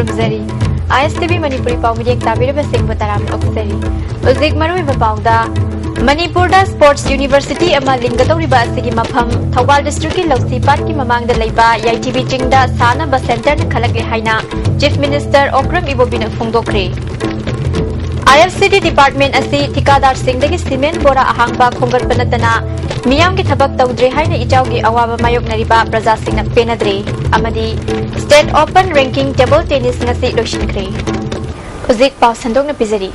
Kurumzari. ISTV Manipuri Paumijek Tabiraba Singh Bataram Oksari. Uzik Marui Bapauda. Manipurda Sports University ama Lingatoriba Sigi Mapam, Thawal District Lausi Parki Mamang the Laiba, ISTV Jingda, Sana Bus Center, Kalaki Haina, Chief Minister Okram Ibobina Fungdokre. IFCD Department Asi Tikadar Singh the Cement Bora Ahangba Kongar Panatana, Miyam ki Tabak Taudre Haina Ichaugi Awaba Mayok Nariba, Braza Singh Penadre, Amadi, State Open Ranking Table Tennis Nasi Doshinkre. Uzik Pausandong Pizari.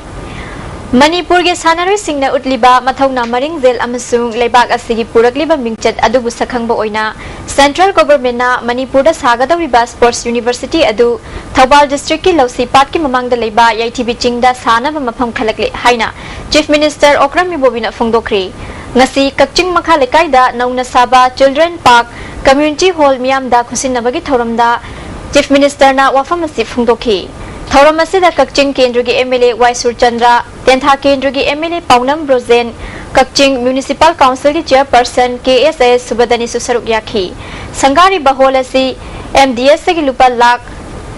Manipur ke Sanaroi Singna Utliba, Mathauna Maring Zel Amasung, Lebak Asigi Purakliba Mingchat Adu Busakangbo Oina, Central Government na Manipurda Sagada Riba Sports University Adu, Thawal District ki Lausi Patki Mamang the Leba, ITB Chingda Sana Mapam Kalakli Haina, Chief Minister Okram Ibobina Fungdokre, Nasi Kakching Makalekaida, Nauna Saba, Children Park, Community Hall Miam da Kusinabagi Thoramda, Chief Minister na Wafamasi Fungdoki. Thauramasi Kakching Kendrugi MLA Y Surchandra, Tentha Kendrugi MLA Paunam Brozen, Kakching Municipal Council ki Chairperson KSS Subadani Susaruk Yaki, Sangari Baholasi, MDS ki Lupa Lak,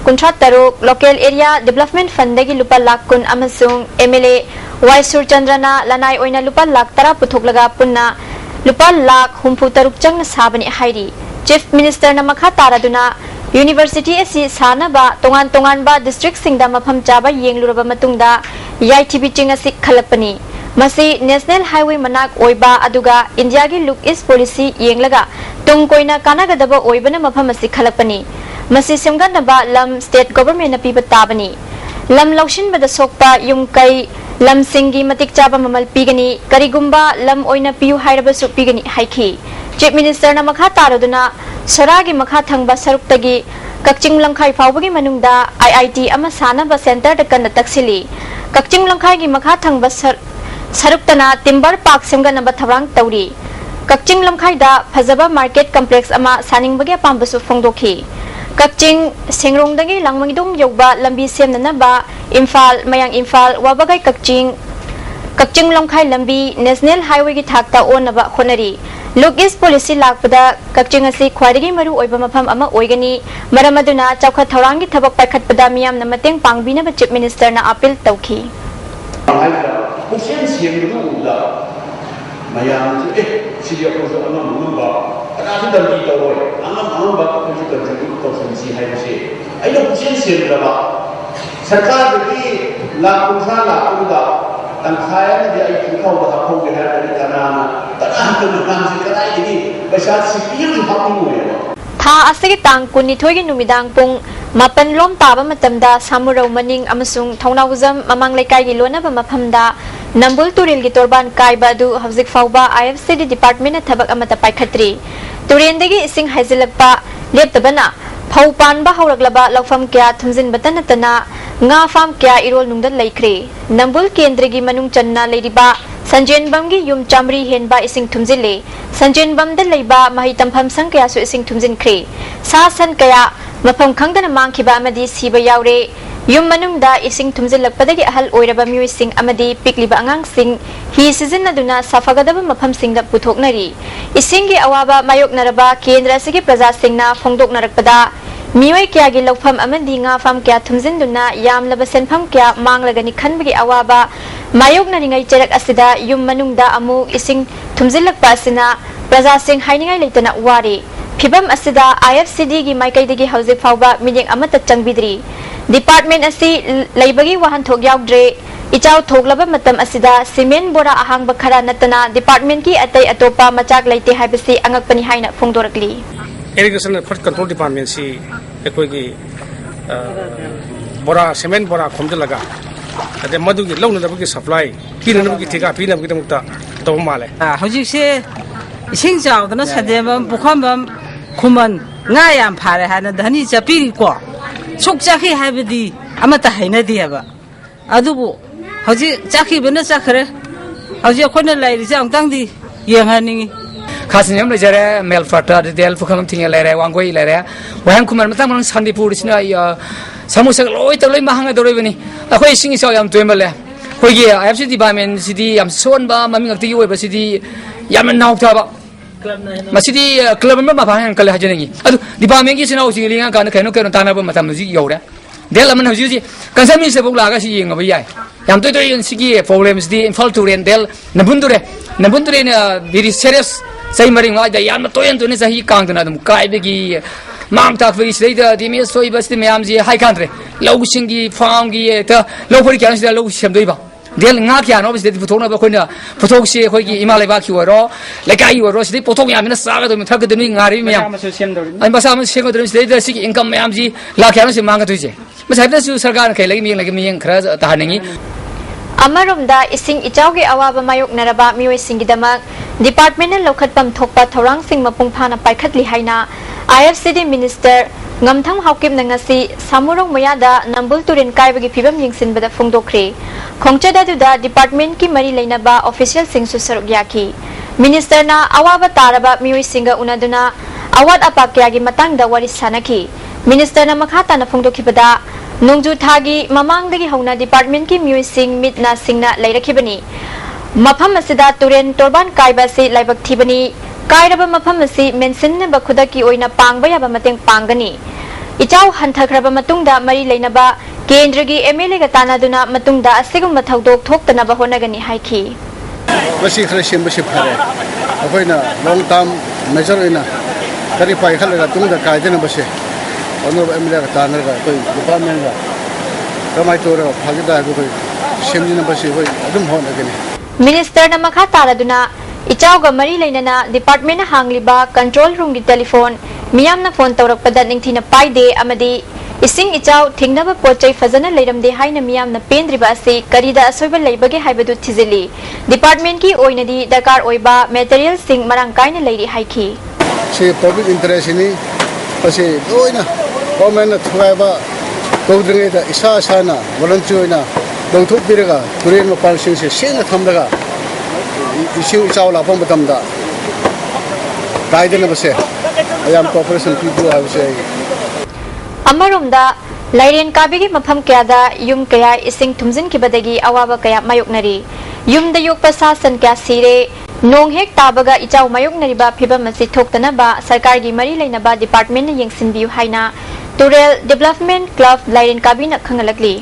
Kuntrataruk, Local Area Development Fund ki Lupa Lak Kun Amasung, MLA Y Surchandra na Lanai Oina Lupa Lak Tara Puthuklaga Punna, Lupa Lak Humpu Taruk Chang Sabani Hairi, Chief Minister na Makha Taraduna, University asi sana ba tongan ba district singda mafam chaba yengluraba matungda ITB ching asi khalapani masi national highway manak oiba aduga India gi look is policy yenglaga tungkoina kanagadaba oibana mafam asi khalapani masi semgana ba lam state government na piba tabani lam laushin bada sokpa yumkai lam singi matik chaba mamal pigani karigumba lam oina piu hairaba su pigani haiki Chief Minister na makha taraduna Saragi makha thangba saruktagi Kakching Langkai Fawbagi Manungda IIT ama sana ba center da kan taksili Kakching Langkai gi makha thangba saruktana Timber Park semga namba thabrang tauri Kakching Langkai da Phajaba Market Complex ama saningbagi pambasu fongdoki Kakching Singrongdagi Langmangidong Yoba lambi semna ba Imphal Mayang Imphal wabagai Kakching Langkai lambi National Highway gi thakta onaba honari Look is policy lakpada Kakching asi khwarigi maru oiba mafam ama oigani maramaduna chawkha thaurangi thabak paikhat pada miyam na mateng pangbina ba Chief Minister na appeal tawki Kusian siang dulu udah mayam siapa orang orang mengubah karena sudah kita tahu orang bak kita jadi konsensi hai sih ayo kusian siang berapa सरकार की लाखों का तनखाया ने आई खुदा वह हो गया है तना तो काम से कराई थी पैसा सीपीएम हापी हुए था असगे तांग कुनिथोय gi numidang pung mapan lom taba matamda samurau maning amasung thonawuzam mamang lekai gi lona ba maphamda nambul turil gi torban kai ba du hauzik fawba IFCD department na thabak amata paikhatri turendagi ising haizilakpa leptabana phau pan ba hawraglaba lawfam kya thumjin batana tana nga farm kya irol nungdan laikre nambul kendrigi manung channa leiriba Sanjen Bamgi yum chamri henba ising thumjile Sanjen Bam da leiba mahi tampham sang kaya su ising thumjin kre sa san kaya mafam khangdana mangkhiba amadi siba yaure yum manung da ising thumjil lakpadagi ahal oiraba myu sing amadi pikliba angang sing hi season aduna safagadaba mafam singda puthoknari ising gi awaba mayok naraba kendra sigi praja singna phongdok narakpada Miwai kya gi lawfam amadi nga fam kya thumjin duna yam laba senpham kya manglagani khanbagi awaba mayok na ringai cherak asida yum manungda amu ising thumjilak pasina praja sing hainingai leitana wari phibam asida IFCD gi maikaidagi hauzik fawba mining amata changbidri department asi leibagi wahan thok yaudre ichau thoklaba matam asida cement bora ahang bakhara natana department ki atai atopa machak leite haibasi angakpani haina phongdorakli Irrigation and Flood Control Department si ekoigi bora cement bora khomjalaga ade madugi lawna dabagi supply pina dabagi thika pina dabagi tamukta taw male hojik se ising chawdana sadebam bukhambam khuman nga yam phare hana dhani chapiri ko chuk chakhi haibadi amata haina di haba adubu hojik chakhi bena chakhre hojik khona lairi jang tangdi yengani Khasnyam lejare mel frata del fukham tinga lere wangoi lere wahang kumar matang mang sandipur sina ya samusak loi taloi mahanga doroi bani akhoi singi saw yam toemale hoigi IFC department sidi yam son ba maming akti oi ba sidi yam nauk ta ba masidi club member ma phang kala hajengi adu department gi sina usi linga kan kaino kaino tana ba matam ji yore del aman hoji consami se bok laga si yeng abai yai yam toi toi sigi problems di infal turen del nabundure ne very serious sai maring la da yam toyen to ne sahi kang na dum kai begi mam tak begi sei da di me soi bas di meam ji high country low singi farm gi ta low pori kyan sia low sem doi ba del nga kya no bis de puthong na ba khoi na puthong si khoi gi imalai ba ki waro lai kai waro si puthong yam na sa ga dum thak de ni ngari me yam ai ba sa ma se ko de si de si income meam ji la kya no si mang ga tui je ma sai da su sarkar kai lai mi khara ta hanengi Amarumda ising ichaugi awaba mayok naraba mioi singidamak department na lokhatpam thokpa thorang sing mapung phana paikhatli haina ISTV minister ngamthang haukim nangasi samurong mayada nambul turin kaibagi phibam yingsinbada phongdokre khongchada duda department ki mari leinaba official sing su saruk yaki minister na awaba taraba mioi singa unaduna awat apakyagi matangda wari sanaki minister na makhata na phongdokhibada nungju thagi mamangdagi hauna department ki music mitna singna leirakibani mafam asida turen torban kaiba se laibak thibani kairaba mafam asi mention na bakhuda ki oina pangba yaba mateng pangani ichau hanthakraba matungda mari leinaba kendragi MLA ga tanaduna matungda asigum mathaudok thoktana ba honagani haiki basi khre sim basi phare akoina long term measure ina kari pai khalaga tungda kaidena basi ono MLA ga tanarga koi department ga kamai tora phagida ko simjina basi hoi adum honagani minister na makha taraduna ichau ga mari leinana department na hangliba control room gi telephone miyamna phone tawrakpada ningthina paide amadi ising ichau thingnaba pochai fazana leiramde haina miyamna pendriba ase karida asoiba leibage haibadu thizeli department ki oinadi dakar oiba material sing marang kaina leiri haiki se public interest ni ase oina government na thuaiba tawdringe da isa sana volunteer na dongthuk biraga turen mapal sing se sena thamdaga ising ichau la pom batamda kaidena base ayam cooperation people have say Amarumda Lairen Kabigi Mapam Kayada Yum Kaya ising tumzin kibadagi awaba kaya mayoknari Yum da yuk pasasan kya sire Nong hek tabaga ichaw mayoknari ba phibam masi thoktana ba sarkar gi mari laina ba department na yengsin biu haina Tural Development Club Lairen Kabi na khangalakli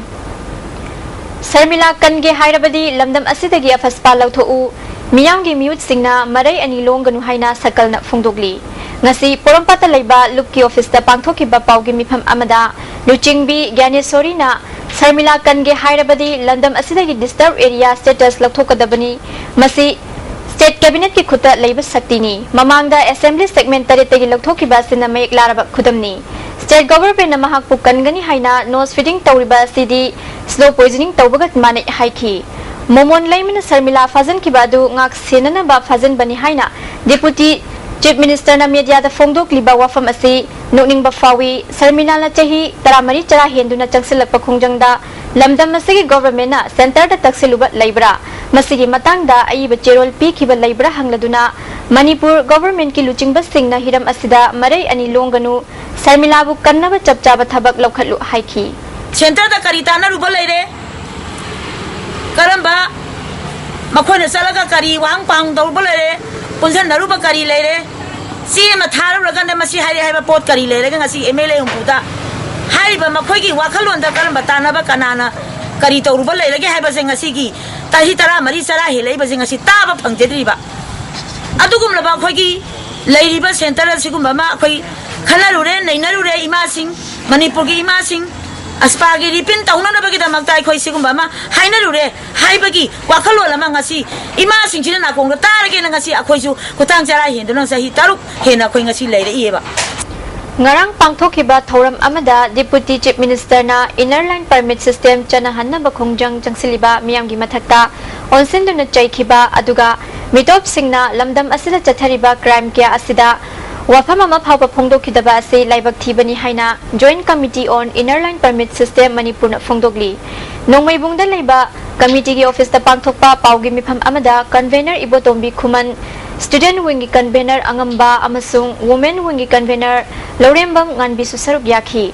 Sarmila kange hairabadi lamdam asidagi afaspa lautho miyamgi mute singna marai ani longganu haina sakal na phungdogli ngasi porompata leiba lupki office da pangthoki ba paugi mifam amada luchingbi gyanesori na sarmila kange hairabadi landam asidagi disturb area status lathokadabani masi state cabinet ki khuta leiba saktini mamangda assembly segment taretagi lathokki ba sina mayek laraba khudamni state government na mahak pukangani haina nose feeding tawriba cd slow poisoning tawbagat mane haiki momon laimina sarmila fazan ki badu ngak senana ba fazan bani haina deputy chief minister na media da phongdok liba wafam asi nokning ba fawi sarmila la chahi taramari chara henduna changsilak pa khongjangda lamdam masigi government na center da taksiluba laibra masigi matangda aiba cherol pi khiba laibra hangladuna manipur government ki luchingba singna hiram asida marai ani longanu sarmila bu kannaba chapchaba thabak lokhatlu haiki center da karitana ruba leire karamba makhona salaga kari wang pang dawba leire punsan daruba kari leire si ma tharu raganda masi hari haiba pot kari leire ga ngasi MLA umpuda haiba makhoigi wakhalon da karamba tanaba kanana kari tawruba leire ge haiba sing ngasi gi tahi tara mari sara helai ba sing ngasi taba phangjedriba adugum laba khoigi leiriba center sigum ma khoi khalarure nainarure ima sing manipur gi ima sing aspagi ripin tauna na bagi damak tai khoi sigum ma hainarure haibagi wakhalola ma ngasi ima sing china na kong tarage na ngasi akhoi su kutang jara hin don sahi taruk hena khoi ngasi leire ieba ngarang pangthokiba thoram amada deputy chief minister na inner line permit system chana hanna ba khongjang changsiliba miyamgi mathakta onsinduna chaikhiba aduga mitop singna lamdam asida chathariba crime kya asida wafam ama phawpa phongdokhidaba ase laibak thibani haina joint committee on inner line permit system manipur na phongdogli nongmaibungda leiba committee gi office da pangthokpa paugi mifam amada convener ibotombi khuman student wing gi convener angamba amasung women wing gi convener lorembam nganbi susaruk yakhi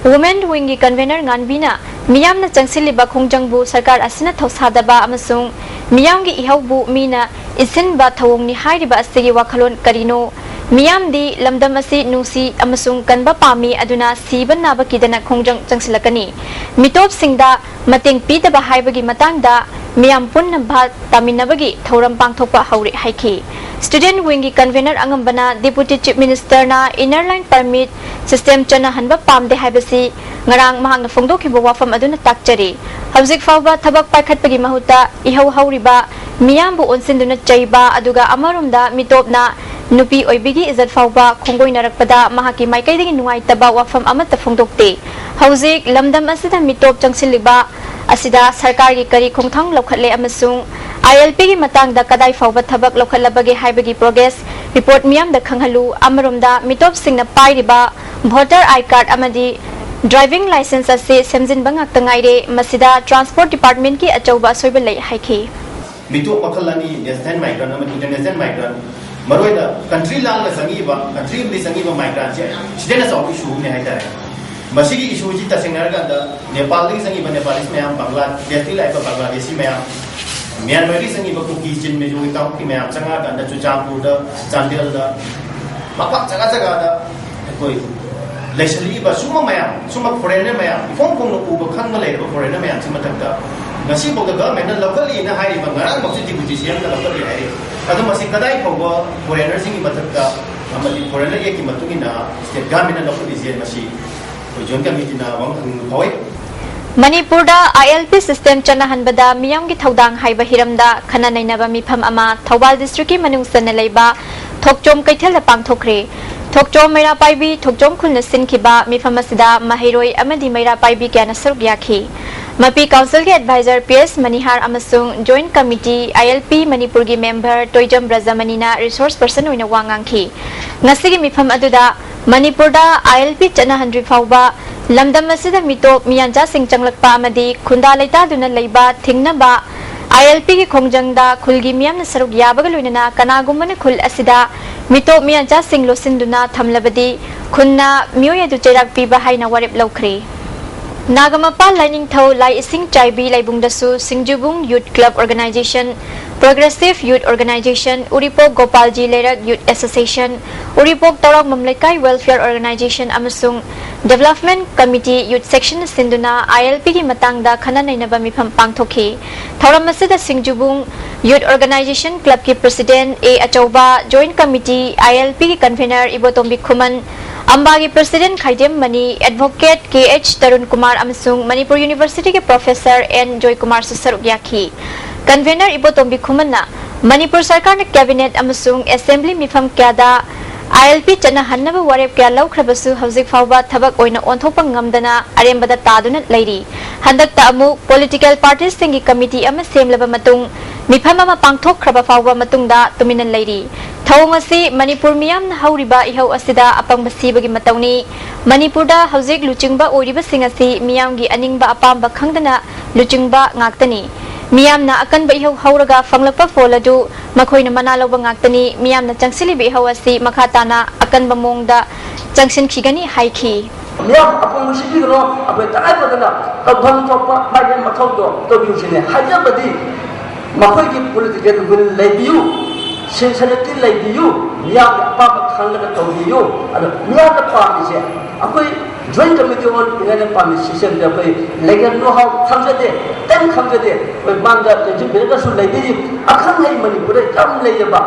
women wing gi convener nganbina miyamna changsiliba khongjangbu sarkar asina thausadaba amasung miyamgi ihaubu mina isinba thawongni hairiba asigi wakhalon karino Miam di lamdam asi nungsi amasung kanba pami aduna siban naba kidana khongjang changsilakani. Mitop singda mating pidaba haibagi matangda Miam punna bhat taminabagi thoram pangthokpa hauri haiki. Student wingi convener angambana Deputy Chief Minister na inner line permit system chana hanba pamde haibasi ngarang mahangna phongdokhiba wafam aduna takchari. Hauzik fawba thabak paikhatpagi mahuta ihau hauriba Miam bu onsinduna chaiba aduga amarumda mitopna Nupi oibigi izat fawba khongoi narakpada mahaki maikaidagi nungaitaba wafam amata phongdokte. Hauzik lamdam asida mitop changsiliba asida sarkar gi kari khongthang lokhatle amasung ILP gi matangda kadai fawba thabak lokhalabagi haibagi progress report miyam da khanghalu amarumda mitop singna pairiba voter I card amadi driving license ase semjin bangak tangaire masida transport department ki achauba soiba lei haiki. Mitop pakhalani national migrant amadi international migrant Maroida country lang la sangiba country di sangiba migrant je sidena saw issue ne haida masigi issue ji ta singnar ganda Nepal di sangiba Nepalese mayam Bangladesh di lai Bangladeshi mayam Myanmar di sangiba kuki chin me jo ikam ki mayam changa ganda Chuchampur da Chandel da mapak jaga jaga da koi leshali ba suma mayam suma foreigner mayam ifong kong no uba khang ma lai ba foreigner mayam chima takta ngasi bo da government na locally na hai ba ngarang mo ti deputy da locally hai Ado masih kadai pogwa foreigner singi batakta amadi foreigner ye ki matungina state government na local region masih joint committee na wang hoi Manipur da ILP system chana hanbada miyam gi thodang haiba hiramda khana nainaba mifam ama Thawbal district ki manungsan na leiba thokchom kaithel da pangthokre thokchom meira paibi thokchom khulna sinkiba mifam asida mahiroi amadi meira paibi kyana saruk yakhi Mapi Council ke Advisor PS Manihar amasung Joint Committee ILP Manipur gi member Toijam Brazamanina resource person oina wangangki ngasigi mifam aduda Manipur da ILP chana handri fawba lamdam asida mitop miyanja sing changlakpa amadi khunda leita duna leiba thingnaba ILP ki khongjangda khulgi miyam na saruk yabaga loinana kanagumana khul asida mitop miyanja sing losinduna thamlabadi khunna miyoya du cherak piba haina warep lokre Nagamapa Lining Thau Lai Ising Chaibi Laibungdasu Singjubung Youth Club Organization, Progressive Youth Organization, Uripok Gopalji Lerak Youth Association, Uripok Tarok Mamlekai Welfare Organization Amasung Development Committee Youth Section Sinduna ILP ki matangda khana nainaba mifam pangthoki. Thaurammasida Singjubung Youth Organization Club ki President A Achauba, Joint Committee ILP ki Convener Ibotombi Khuman, Ambagi President Khaidem Mani, Advocate KH Tarun Kumar Amsung, Manipur University ke Professor N Joy Kumar Susaruk Yaki. Convener Ibotombi Khumana, Manipur Sarkar na Cabinet Amsung Assembly Mifam Kyada, ILP chana hannaba warep kya laukhrabasu hauzik fawba thabak oina onthokpa ngamdana arembada taduna lairi. Handak ta amu political parties singi committee ama semlaba matung mifam ama pangthok khraba fawba matungda tuminan lairi. Thawng asi Manipur miyam na hauriba ihau asida apang basibagi matawni Manipur da hauzik luchingba oiriba singasi miyam gi aningba apamba khangdana luchingba ngaktani miyam na akan ba ihau hauraga fanglakpa foladu makhoi na manalo ba ngaktani miyam na changsili ba ihau asi makhatana akan ba mongda changsin khigani haiki miyam apang musiki ro abe takai badana tabham thokpa magen mathokdo to biusine hajabadi makhoi gi political will lebiu sensitivity lebiu miyam apang khangla to biu ada miyam da pamise akoi joint committee on ingane pamis system da pai legal know how khamjade tem khamjade oi banda te bega su lebi akhang hai manipur jam leyaba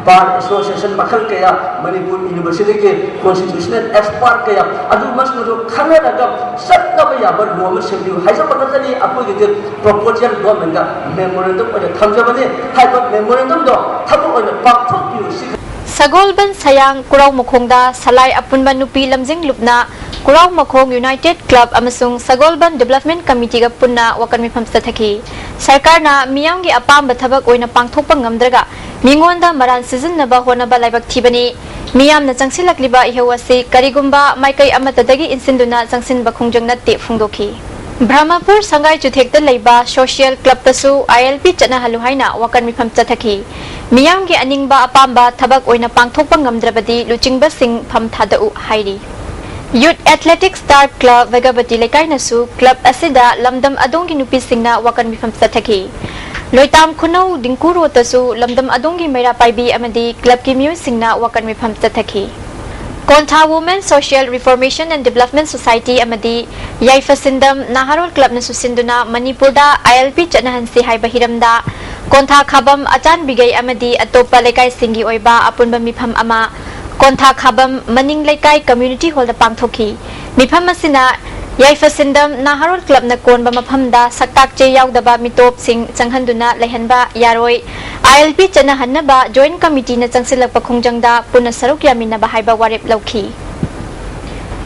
bar association makhal kaya manipur university ke constitutional expert kaya adu mas no khana daga sakna ba yabar no sembiu haja pakatani apoi ge proposal government ga memorandum oi khamjabane haiba memorandum do thabu oi pakthok biu Sagolban sayang kurau mokhongda salai apunba nupi lamjing lupna kurau mokhong United Club amasung Sagolban Development Committee ga punna wakan mifam sathaki sarkar na miyam gi apam bathabak oina pangthokpa ngamdraga mingonda maran season na ba hona ba laibak thibani miyam na changsilakliba ihawasi karigumba maikai amatadagi insinduna changsin ba khongjang na te phungdoki Brahmapur Sangai Chuthekta Leiba Social Club Tasu ILP Chana Haluhaina Wakan Mifam Chathaki Miyam gi aningba apamba thabak oina pangthokpa ngamdrabadi luchingba sing pham thadau hairi Youth Athletic Star Club Vagabati Lekai Nasu Club Asida Lamdam Adongi Nupi Singna Wakan Mifam Sathaki Loitam Kuno Dinkuro Tasu Lamdam Adongi Mera Paibi Amadi Club Kimio Singna Wakan Mipam Tataki Konta Women Social Reformation and Development Society Amadi Yaifasindam Naharol Club Nasusinduna Manipurda ILP Chanahansi Haibahiramda Konta Khabam Atan Bigay Amadi Atopa Lekai Singi Oiba Apunba Mipam Ama Konta Khabam Maning Lekai Community Hall the Pangthoki Mipam Masina Yaifasindam Naharol Club na kon ba maphamda saktak che yaudaba mitop sing changhanduna lehanba yaroi ILP chanahanna ba joint committee na changsilak pakhongjangda puna saruk yamina ba haiba warep lauki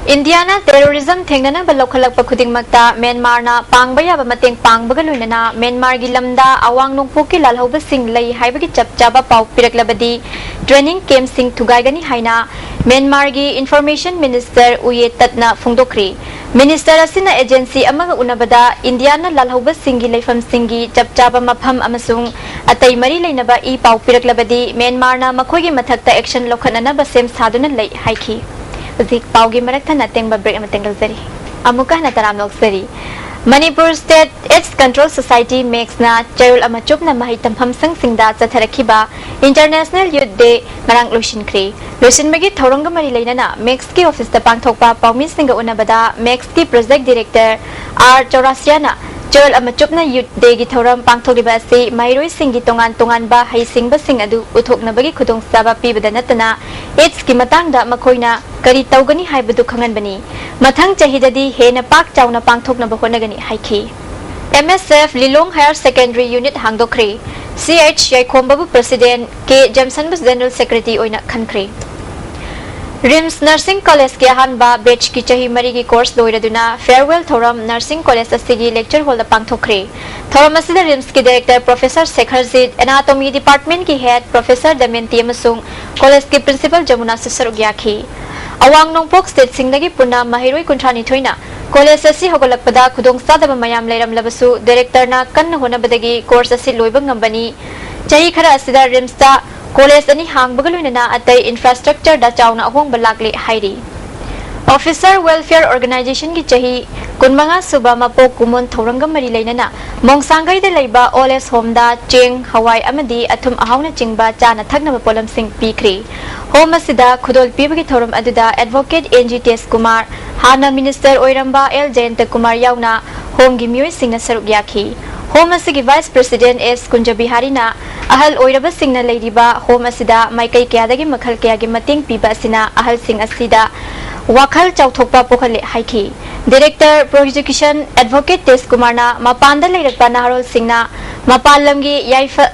Indiana terrorism thengnana ba lokhalak pakhuding makta Myanmar na pangba ya ba mateng pangbaga loinana Myanmar gi lamda awang nongpo ki lalhoba sing lei haiba gi chapchaba pau piraklabadi training camp sing thugai gani haina Myanmar gi information minister uye tatna phungdokri Minister asina agency amaga unabada Indiana lalhoba singi leifam singi chapchaba mapham amasung atai mari leinaba I pau piraklabadi Myanmar na makhogi mathakta action lokhanana ba sem saduna lei haiki Zik paugi marakta nateng ba break amateng galzari amuka na taram loksari Manipur State AIDS Control Society makes na chayul amachup na mahitam hamsang singda chatharakiba International Youth Day ngarang lushin kri lushin magi thorongga mari leinana max ki office ta pangthokpa pawmin singa unabada max ki project director R Chaurasiana chayul amachup na Youth Day gi thoram pangthokriba si mairoi singi tongan ba haisingba sing adu uthokna bagi khudong saba pibada natana AIDS ki matangda makoina kari taugani haibadu khangan bani mathang chahidadi hena pak chauna pangthokna ba honagani haiki MSF Lilong Higher Secondary Unit hangdokri CH Yaikombabu President K Jamson Bus General Secretary oina khankri RIMS Nursing College ke hanba batch ki chahi mari ki course loiraduna farewell thoram Nursing College asigi lecture hall pangthokri thoram asida RIMS ki director Professor Sekharzit Anatomy Department ki head Professor Damenti amasung college ki principal Jamuna Sisarugyaki Awang Nongpok State Singdagi Puna Mahiroi Kuntrani Thoina College asi hogolakpada khudong sadaba mayam leiram labasu director na kanna honabadagi course asi loiba ngambani chahi khara asida RIMS ta college ani hangbagalunana atai infrastructure da chauna ahong balakle hairi Officer Welfare Organization ki chahi kunmanga suba mapo kumon thorangam mari leinana mongsangai de leiba oles home da cheng hawai amadi athum ahawna chingba chana thakna polam sing pikri home asida khudol pibagi thoram aduda advocate NGTS Kumar Hana Minister Oiramba L Jayanta Kumar yauna home gi mioi singna saruk yakhi home asigi Vice President S Kunjabihari na ahal oiraba singna leiriba home asida maikai kyadagi makhal kyagi mating piba asina ahal sing asida Wakhal Chauthokpa Pokhale Haiki Director Prosecution Advocate Tes Kumarna Mapanda Leirakpa Naharol Singna Mapalamgi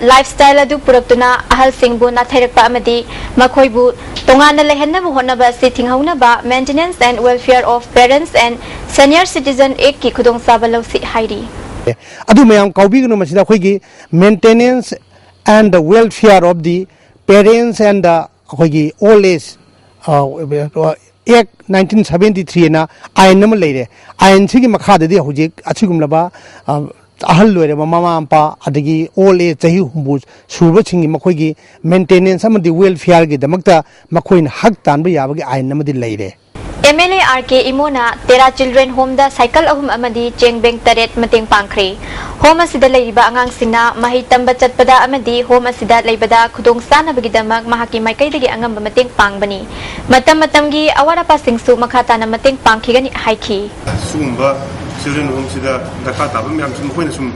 Lifestyle Adu Puraktuna Ahal Singbu Nathairakpa Amadi Makhoibu Tongana Lehenna Honaba Sitting Haunaba Maintenance and Welfare of Parents and Senior Citizen Ek Ki Kudong Sabalo Si Hairi Adu Mayam Kaubigno Masida Hoigi Maintenance and the Welfare of the Parents and Hoigi Old Age Act 1973 na ayin naman leire ayin sige makhada di hujik achigumlaba ahal loire mama ampa adagi old age chahi humbu surba chingi makhoi maintenance amadi welfare gi damakta makhoin hak tanba yabagi ayin namadi leire MLA RK Imona Tera Children Home da cycle ahum amadi chengbeng taret mating pangkri home asida leiba angang singna mahitam bachatpada amadi home asida leibada khudong sana bagidamak mahaki maikai dagi angam mating pangbani matam gi awara pasingsu makhata na mating pangkhigani haiki sumba children home sida dakha tabam yam sum khoina sum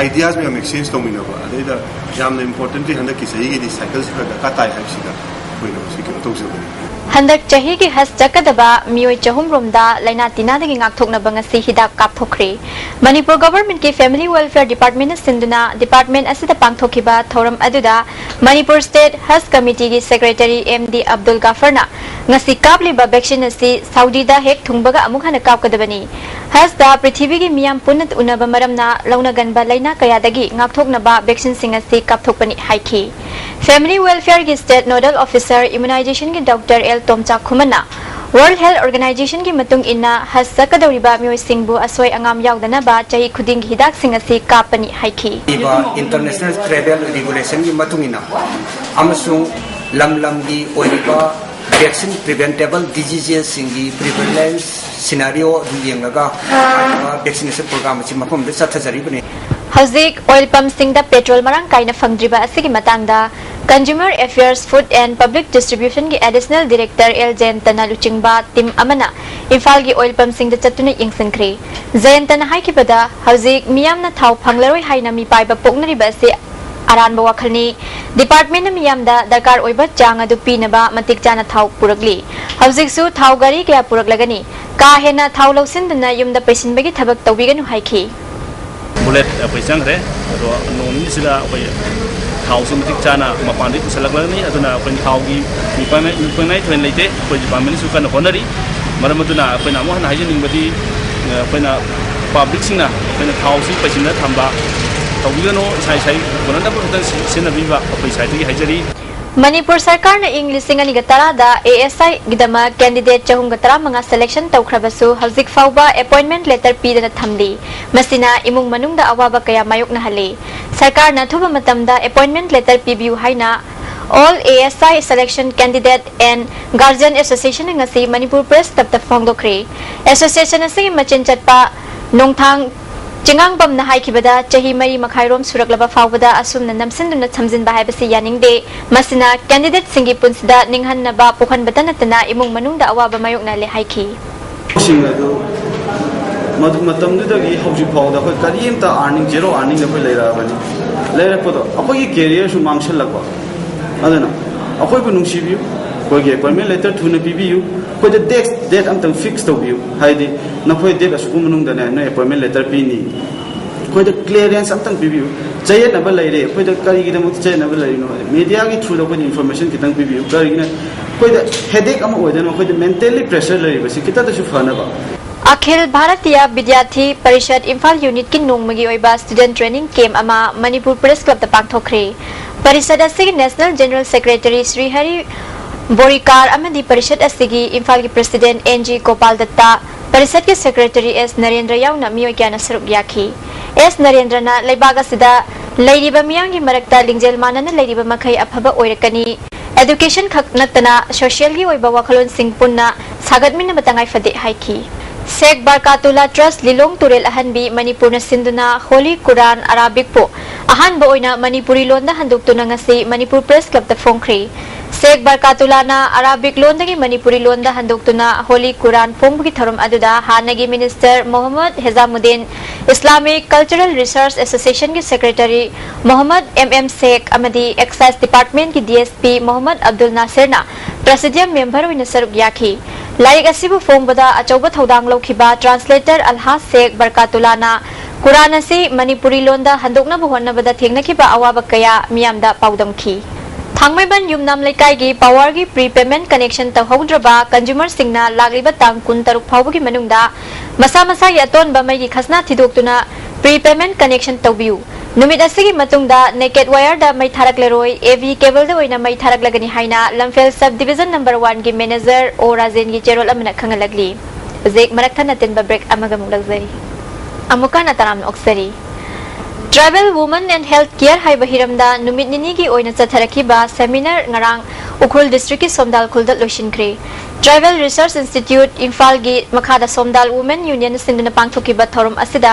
ideas me exchange tomina ba ada yam importantly handa ki sahi gi cycles ka dakha tai haisida khoina sikyo tawsabani Handak chahi ki has jakadaba mioi chahum romda laina tina dagi ngakthokna bangasi hidak kapthokri Manipur government ki family welfare department sinduna department asida pangthokiba thoram aduda Manipur state has committee ki secretary MD Abdul Ghafarna ngasi kapliba vaccine asi Saudi da hek thungbaga amuk hana kapkadabani has da prithvi gi miyam punat unaba maramna launa ganba laina kaya dagi ngakthokna ba vaccine singasi kapthokpani haiki family welfare ki state nodal officer immunization ki Dr L Tomcha Khumana World Health Organization ki matung inna hasakadoriba mioi singbu asoi angam yaudana ba chahi khuding hidak singasi kapani haiki iba international travel regulation ki matung inna amasung lam gi oiriba vaccine preventable diseases singi prevalence scenario yengaga vaccination program chi mapam de sathajari bane Hauzik oil pump singda petrol marang kaina fangdriba asigi matangda Consumer Affairs Food and Public Distribution ki Additional Director L Jayantana Luchingba Tim Amana Imphal gi oil pump singda chatuna yingsankri Jayantana haikibada Hauzik miyamna thau phanglaroi haina mi paiba poknariba ase aranba wakhalni Department na miyamda darkar oiba chang adu pinaba matik chana thau purakli Hauzik su thau gari kya puraklagani ka hena thau lausindana yumda paisinbagi thabak tawbiganu haiki bullet paisang re ro nomi sila oi thau sim tik chana mapandi kusalaklarni aduna pen thau gi mi nai thwen leite ko department su kan honari maramaduna pen amo han hajin ningbadi pen public singna pen thau si paisina thamba tawbigano sai bonanda botan sinabiba paisai ti hajari Manipur Sarkar na English singani gatara da ASI gidama candidate chahum gatara mga selection tawkhrabasu Hauzik fauba appointment letter pidana thamli masina imung manungda awaba kaya mayok na hali Sarkar na thuba matamda appointment letter pibiu haina all ASI selection candidate and guardian association ngasi Manipur Press tapta phongdokre association asing machin chatpa nongthang Jingang bam na haikibada chahi mari makhairom suraklaba fawbada asumna namsinduna thamjin ba haibasi yaningde masina candidate singi punsida ninghan na ba pukhan batana tana imung manungda awaba mayok na le haiki singadu madu matamdudagi hauji phawda khoi kariyemta earning zero earning da khoi leira bani leira podo akoi career su mangshal lagwa adana akoi bu nungsibiu koi ge appointment letter thuna pibiu koi the date am tang fix to biu haidi na koi date asu munung da na appointment letter pini koi the clearance am tang pibiu chaye na ba leire koi the kari gi da mut chaye na ba leire no media gi through da koi information kitang pibiu kari na koi the headache am oida no koi the mentally pressure leire basi kita da su phana ba Akhil Bharatiya Vidyarthi Parishad Imphal Unit ki nongmagi oiba student training camp ama Manipur Press Club da pangthokre Parishad asigi National General Secretary Sri Hari Borikar amadi Parishad asigi Imphal ki President NG Gopal Datta Parishad ki Secretary S Narendra yauna miyoi kyana saruk yaki S Narendra na leibaga sida leiriba miyangi marakta lingjel manana leiriba makhai aphaba oirakani education khak natana social gi oiba wakhalon sing punna sagatmina batangai fade haiki Sheikh Barkatullah Trust Lilong Turel Ahanbi Manipur na sinduna Holy Quran Arabic po ahan ba oina Manipuri londa handuk tu ngasi Manipur Press Club ta phongkri Sheikh Barkatullah na Arabic londa gi Manipuri londa handuk tu na Holy Quran phonggi thorum aduda hanagi Minister Muhammad Hezamuddin Islamic Cultural Research Association ki Secretary Muhammad MM Sheikh amadi Excise Department ki DSP Muhammad Abdul Nasir na Presidium member oina saruk yaki Laik asibu phongbada achauba thodang lokhiba translator Alha Sheikh Barkatullah na Quran asi Manipuri londa handokna buhonna bada thengnakiba awaba kaya miyamda paudamki Thangmaiban yumnam laikai gi power gi prepayment connection tawhaudraba consumer singna lagriba tang kun taruk phawbagi manungda masa gi aton ba mai gi khasna thidoktuna prepayment connection tawbiu numit asigi matungda naked wire da mai tharakleroi AV cable da oina mai tharaklagani haina Lamphel sub division number 1 gi manager O Rajen gi cherol amana khangalagli zek marakthan atin ba break amaga muglagzari amukan ataram oksari Tribal Women and Health Care haiba hiramda numit nini gi oina chatharakiba seminar ngarang Ukhul district ki Somdal Khuldal loishinkre Tribal Research Institute Imphal gi makhada Somdal Women Union sinduna pangthokiba thorum asida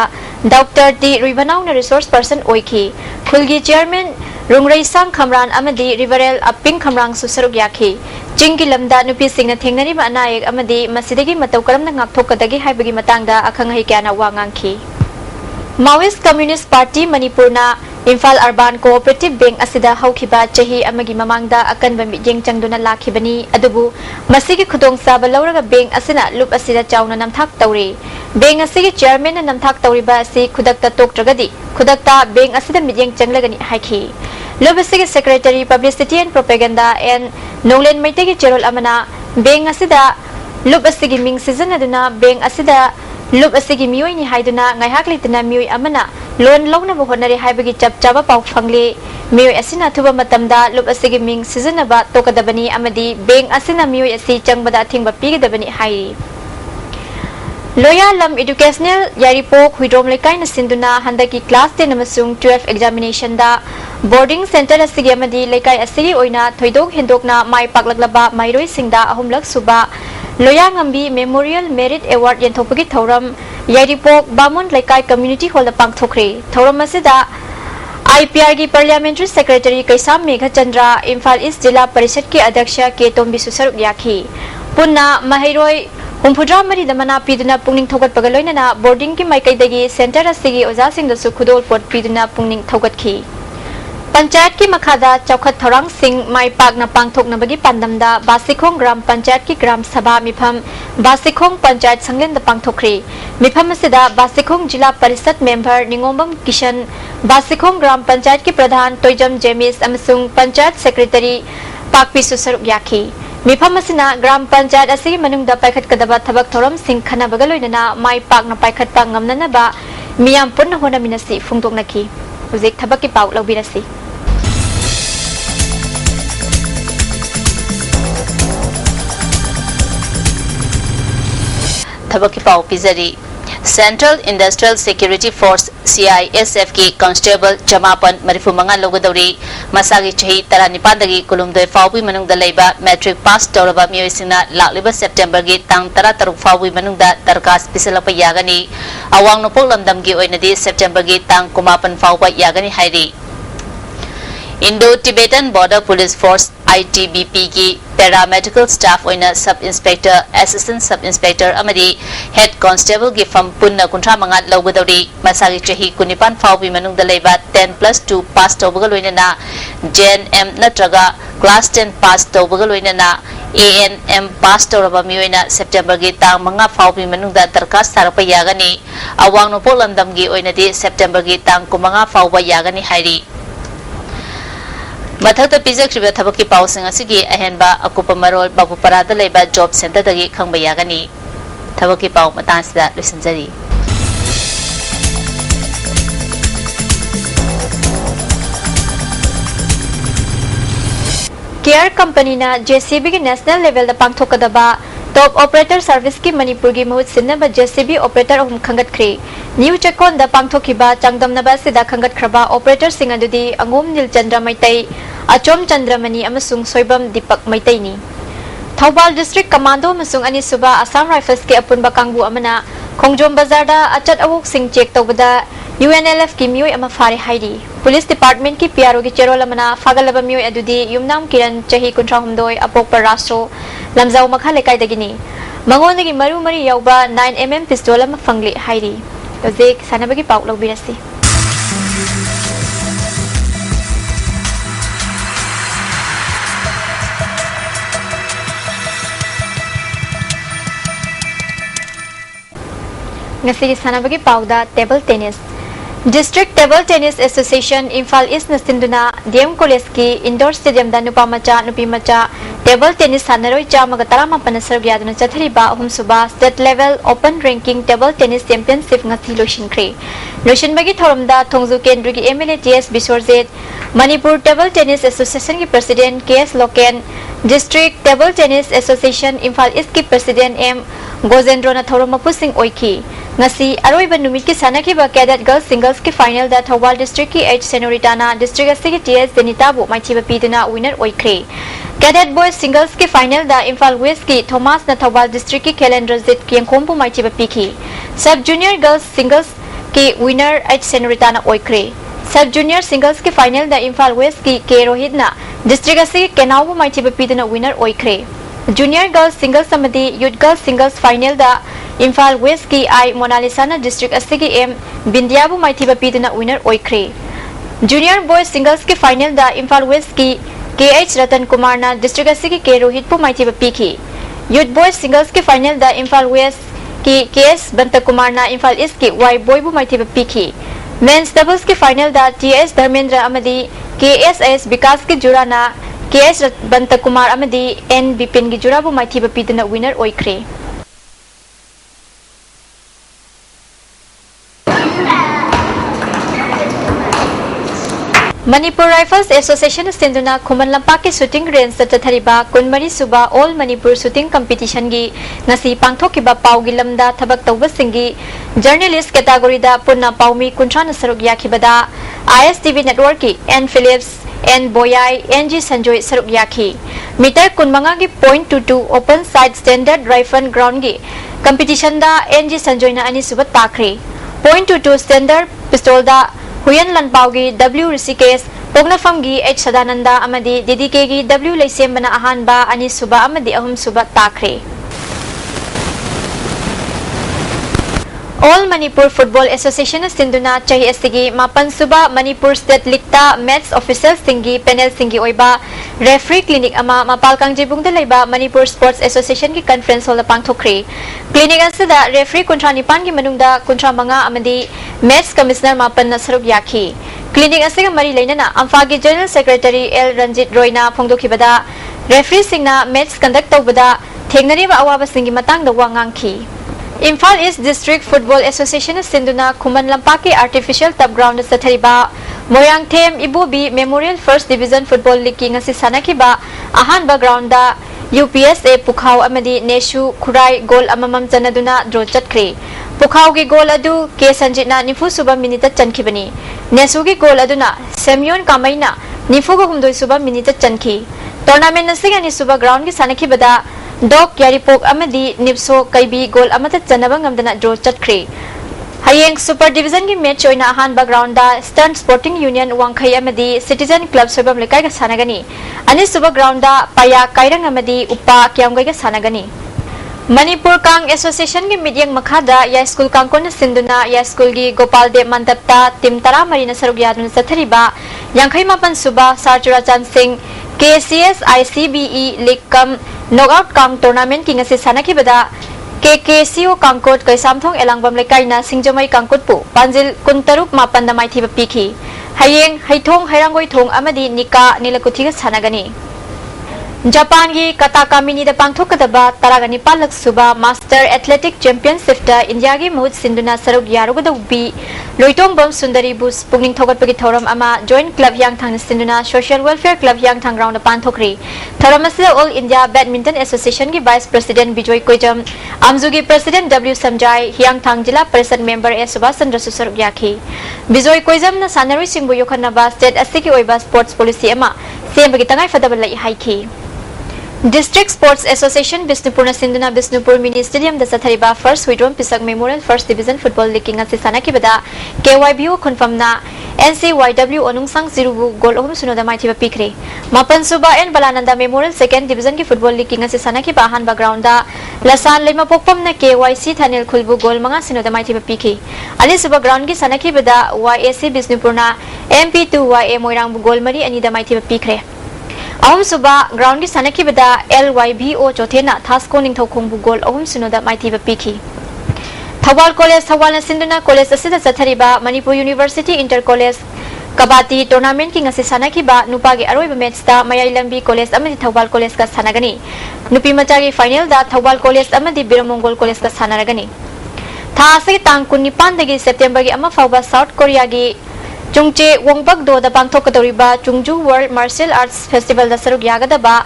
Dr. T Rivanau na resource person oiki Khulgi chairman Rungrei Sang Khamran amadi Riverel Apping Khamrang susaruk yakhi Jinggi lamda nupi singna thengnari ba anaik amadi masidagi matau karamna ngakthokadagi haibagi matangda akhangai kyana wangangki Maoist Communist Party Manipur na Imphal Urban Cooperative Bank asida haukiba chahi amagi mamangda akanba mijeng changduna lakhibani adubu masigi khudong saba lauraga bank asina lup asida chauna namthak tawri bank asigi chairman na namthak tawriba asi khudakta toktragadi khudakta bank asida mijeng changlagani haiki lup asigi secretary publicity and propaganda and Nolan Maitegi cherol amana bank asida lup asigi ming season aduna bank asida Lup asigi miyoi ni haiduna ngaihak litna miyoi amana loan lawna bo honari haibagi chapchaba pau phangli miyoi asina thuba matamda lup asigi ming seasonaba tokadabani amadi bank asina miyoi asi changbada thingba pigadabani hairi Loya Lam Educational Yaripok Huidrom Lekai na sinduna handaki class 10 amasung 12 examination da boarding center asigi amadi lekai asigi oina thoidok hendokna mai paklaglaba mairoi singda ahumlak suba Loyangambi memorial merit award यंथोपगी थौरम Yairipok Bamun Leikai community hall पांगथोखरे थौरम असिदा IPR की parliamentary secretary Keisham Meghchandra Imphal east जिला परिषद के अध्यक्ष के तोम्बी सुसरुक याखी पुन्ना महिरोय हुंफुद्रा मरी दमना पीदुना पुंगनिंग थौगत पगलोइना बोर्डिंग की माइकैदगी सेंटर असिगी ओजासिंगदसु खुदोल पोट पीदुना पुंगनिंग थौगतखी पंचायत की मखादा चौखत थौरांग सिंह माई पाकना पांगथोकनबगी पांदमदा बासिखोंग ग्राम पंचायत की ग्राम सभा मिफम बासिखोंग पंचायत संगलेंद पांगथोखरे मिफम असिदा बासिखोंग जिला परिषद मेंबर निंगोंबम किशन बासिखोंग ग्राम पंचायत की प्रधान तोइजम जेमिस अमसुंग पंचायत सेक्रेटरी पाकपी सुसरुक याखी मिफम असिना ग्राम पंचायत असिगी मनुंगदा पाइखतकदबा थबक थौरम सिंह खनाबगा लोइनना माई पाकना पाइखतपा ngamnanaba मियाम पुन्न होनामिनसी फुंगदोकनखी उजेक थबक की पाउ लौबिरसी थबक की पाउ पिजरी central industrial security force CISF की कांस्टेबल जमापन मरिफु मंगा लोगदौरी मसागी चही 19 कुलुमदोय फाउबी मनुंगदा लेबा मैट्रिक पास तौरबा मियोइसिंगना लाक्लिबा सेप्टेम्बर की तांग 13 फाउबी मनुंगदा दरखास्त पिसलपा यागनी अवांग नोपोक लमदम की ओइनदी सेप्टेम्बर की तांग 19 फाउबा यागनी हाइरी Indo Tibetan border police force ITBP की पैरामेडिकल स्टाफ ओइना sub inspector assistant sub inspector अमदी हेड कांस्टेबल की फम पुन्ना 35 लौगदौरी मसागी चही 19 फाउबी मनुंगदा लेबा 10+2 पास तौबगा लोइनना JNM नत्रगा क्लास 10 पास तौबगा लोइनना ANM पास तौरबा मियोइना सेप्टेम्बर की तांग 5 फाउबी मनुंगदा दरखास्त थारपा यागनी अवांग नोपोक लमदम की ओइनदी सेप्टेम्बर की तांग 9 फाउबा यागनी हाइरी मथक पीजख्रीब थबक की पाउसिंग असिगी अहेनबा अकुप मरोल बाबूपरादा लेबा जॉब सेंटर दगी खंगबा यागनी थबक की पाउ मतांसिदा लुसिंजरी केयर कंपनी ना JCB की नेशनल लेवल दा पांगथोकदबा टॉप ऑपरेटर सर्विस की मणिपुर की महूत सिन्नबा JCB ऑपरेटर अहुम खंगतख्रे न्यू चेकोन दा पांगथोकिबा चांगदमनबा सिदा खंगतख्रबा ऑपरेटर सिंग अदुदी अंगोम नीलचंद्र मैतै अचोम चंद्रमणि अमसुंग सोइबम दीपक मैतैनी थौबाल डिस्ट्रिक्ट कमांडो अमसुंग अनिसुबा असम राइफल्स के अपुनबा कांगबु अमना खोंगजोम बाजार दा अचत अवुक सिंग चेक तौबदा UNLF की मियोय अमा फारे हाइरी पुलिस डिपार्टमेंट की PRO की चेरोल अमना फागलबा मियोय अदुदी युमनाम किरण चही 19 अपोक पर रास्ट्रो लमजाउ मखा लेकाइदगिनी मंगोनदगी मरु मरी यौबा 9mm पिस्तोल अमा फंगले हाइरी तोजेक सानबगी पाउ लौबिरसी ngasi sanabagi pauda table tennis District Table Tennis Association Imphal East Nasinduna DM College की इंडोर स्टेडियम दा नुपा मचा नुपी मचा टेबल टेनिस सानरोई चामगा 13 सर्व यादना चथरिबा अहुम सुबा state level open ranking table tennis championship ngasi लोशिनख्रे लोशिनबगी थोरमदा थोंजु केंद्र की MLA TS Biswajit Manipur table tennis association की president KS Loken district table tennis association Imphal east की प्रेसिडेंट M गोजेंद्रोना थोरम मपुसिंग ओइखी ngasi aroiba numit ki sanakiba cadet girls singles ki final da Thawal district ki H Senoritana district asigi TS Denita bu maichiba piduna winner oikhre cadet boys singles ki final da Imphal West ki Thomas na Thawal district ki Kelen Razit ki Yangkhombu maichiba pikhi sub junior girls singles ki winner H Senoritana oikhre sub junior singles ki final da Imphal West ki K Rohit na district asigi Kenau bu maichiba piduna winner oikhre junior girls singles samadi youth girls singles final da Imphal West की I Monalisana district asigi M Bindiabu maithiba piduna winner oikhre junior boys singles की final da Imphal West की KH Ratan Kumar na district asigi K Rohit pu maithiba pikhi youth boys singles की final da Imphal West की KS Banta Kumar na Imphal East की Y boy bu maithiba pikhi men's doubles की final da TS Dharmendra amadi KSS Vikas की jura na KS Banta Kumar amadi N Bipin की jura bu maithiba piduna winner oikhre Manipur rifles association सिंधुना खुमन लंपा के shooting range चथरिबा कुनमरी सुबा all Manipur shooting competition की ngasi पांगथोकिबा पाउगी लमदा थबक तौबसिंगी जर्नलिस्ट कैटेगरी दा पुन्ना पाउमी कुंथ्राना सरुक याखिबदा ISTV नेटवर्क की N Philips N Boyai NG Sanjoy saruk yaki meter kunmanga gi point to open side standard rifle ground gi competition da NG Sanjoy na ani subat takri point to standard pistol da Huyan Lanpao gi W Rishikesh Pognafam gi H Sadananda amadi DDK gi W Leisem bana ahan ba ani suba amadi ahum suba takri All Manipur Football Association Sinduna Chahi Estigi Mapan Suba Manipur State League ta match official Singi panel Singi Oiba referee clinic ama Mapalkang Jibung de Laiba Manipur Sports Association ki conference hall pangthokri clinic asida referee kuntra nipan ki manungda kuntra manga amadi match commissioner Mapan Nasruk Yaki clinic asiga mari leinana Amfagi General Secretary L Ranjit Royna phongdokhibada referee singna match conduct tawbada thengnariba awaba singi matang da wangangki Imphal East District Football Association Sinduna Kuman Lampaki Artificial Turf Ground sa Thariba Moyang Them Ibubi Memorial First Division Football League nga si Sanakiba ahan ba ground da UPSA Pukhaw amadi Neshu Kurai goal amamam chanaduna draw chatkri Pukhaw gi goal adu K Sanjit na nifu suba minute chankibani Nesu gi goal aduna Semyon Kamaina nifu go humdoi suba minute chanki tournament na siga ni suba ground gi Sanakibada Dok Yaripok amadi Nipso Kaibi goal amata chanabang amdana draw chatkri Hayeng Super Division ki match oina ahan ba ground da Stern Sporting Union Wangkhai amadi Citizen Club sobam lekai ga sanagani ani suba ground da Paya Kairang amadi Uppa Kyamgai ga sanagani Manipur Kang Association ki midyang makhada ya school kangkon sinduna ya school gi Gopal Dev Mandapta tim tara marina sarugyadun sa thariba Yangkhai mapan suba Sarchura Chan Singh KCS ICBE League Kam Knockout Kang Tournament ki ngasi sanakibada KKCO Kangkot kay Samthong Elangbam lekay na Singjamay Kangkot po Panjil Kuntaruk Mapandamay Thiba Piki Hayeng Haithong Hayrangoy Thong Amadi Nika Nilakutiga Sanagani Japan gi Kataka Mini da Pangthok kadaba Taragani Palak Suba Master Athletic Championship da India gi Mahut Sinduna Saruk Yarugada Ubi Loitong Bom Sundari Bus Pugning Thogat Pagi Thoram Ama Joint Club Yang Thang Sinduna Social Welfare Club Yang Thang Round Panthokri Thoram Asida All India Badminton Association gi Vice President Bijoy Koijam Amzugi President W Samjai Hyang Thang Jila Parishad Member S Subhasan Rasu Saruk Yaki Bijoy Koijam na Sanarui Singbu Yokhanaba State Asiki Oiba Sports Policy Ama Siem bagi tangai fadabal haiki District Sports Association Bisnupur na Sinduna Bisnupur Mini Stadium da Sathariba First Widrom Pisak Memorial First Division Football League nga si Sanakibada KYBO confirm na NCYW Onungsang Zirubu goal ohum sunoda mai thiba pikre Mapan Suba and Balananda Memorial Second Division ki Football League nga si Sanakiba ahan ba ground da Lasan Lema Pokpam na KYC Thanil Khulbu goal mga sunoda mai thiba pikhe Ali Suba ground ki Sanakibada YAC Bisnupur na MP2YA Moirang goal mari ani da mai thiba pikre Ahum suba ground ki Sanakibada LYBO Chothena Thasko Ningthau Khongbu goal ahum sunoda mai thiba pikhi Thawal College Thawal na Sinduna College asida sathariba Manipur University Inter College Kabati tournament ki ngasi Sanakiba nupa gi aroiba match da Mayai Lambi College amadi Thawal College ka sanagani nupi macha gi final da Thawal College amadi Biramongol College ka sanaragani Tha ase tang 19 dagi September gi ama fawba South Korea gi Chungche Wongbak do da Bangthok kadoriba Chungju World Martial Arts Festival da saruk yagada ba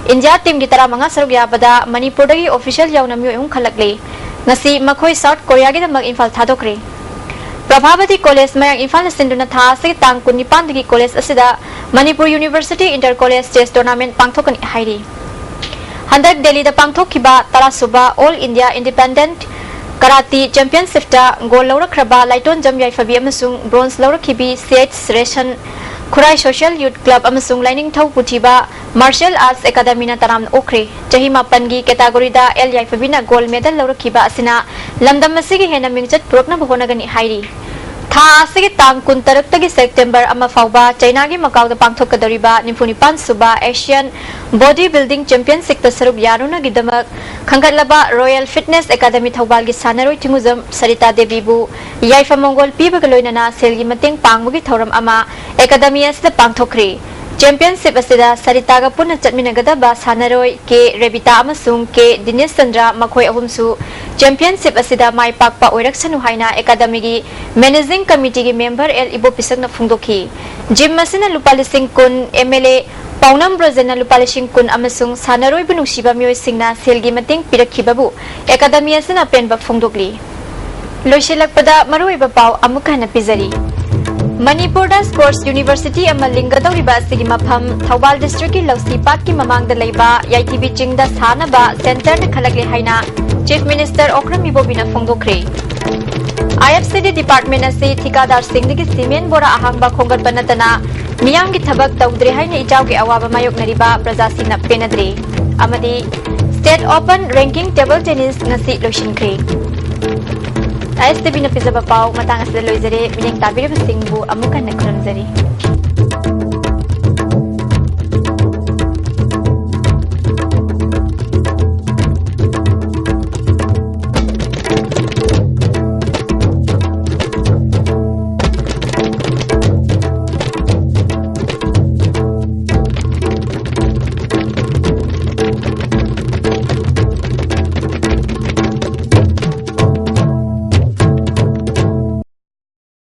India team gi tara manga saruk yabada Manipur dagi official yauna myo yung khalakle ngasi makhoi South Korea gi da mag Imphal thadokre Prabhavati College mayang Imphal sinduna tha se tang 19 dagi college asida Manipur University Inter College Chess Tournament pangthokani hairi Handak Delhi da pangthokiba tara suba All India Independent Karate Championship ta gold laura kraba Laiton Jamyai Fabi amasung bronze laura kibi CH Ration Kurai Social Youth Club amasung Lining Thau Puthiba Martial Arts Academy na taram okre chahi mapangi category da LYI Fabi na gold medal laura kiba asina lamdam masigi hena mingchat prokna bahonagani hairi Tha asigi tang 19 tagi September ama fawba China gi Macau da pangthok kadoriba Nimpunipan Suba Asian Bodybuilding Championship ta saruk yaruna gidamak Khangatlaba Royal Fitness Academy Thawbal gi sanaroi Tinguzam Sarita Devi bu Yaifa Mongol pibaga loinana selgi mateng pangmugi thoram ama Academy asida pangthokri Championship asida Sarita ga punna chatminagada ba sanaroi ke Rebita amasung ke Dinesh Chandra makhoi ahumsu Championship asida mai pakpa oiraksanu haina Academy gi Managing Committee gi member L Ibo Pisakna phungdokhi Jim masina lupalising kun MLA Paunam Brozena lupalising kun amasung sanaroi bunungsiba miyoi singna selgi mateng pirakhibabu Academy asina penba phungdokli Loisilakpada maroi ba pau amukha na pizari Manipuri Sports University ama lingadoriba asigi mafam Thawal District ki Lausi Pat ki mamangda leiba ISTV chingda sanaba center na khalagle haina Chief Minister Okram Ibobina phongdokre. IFCD Department asi thikadar singdagi cement bora ahangba khongat banatana miyam ki thabak tawdre haina ijaw ki awaba mayok nariba prajasina penadre amadi State Open Ranking Table Tennis ngasi loishinkre. ISTV na pizza pau matang asda loizare miling tabire basingbu amukan na kuramzari.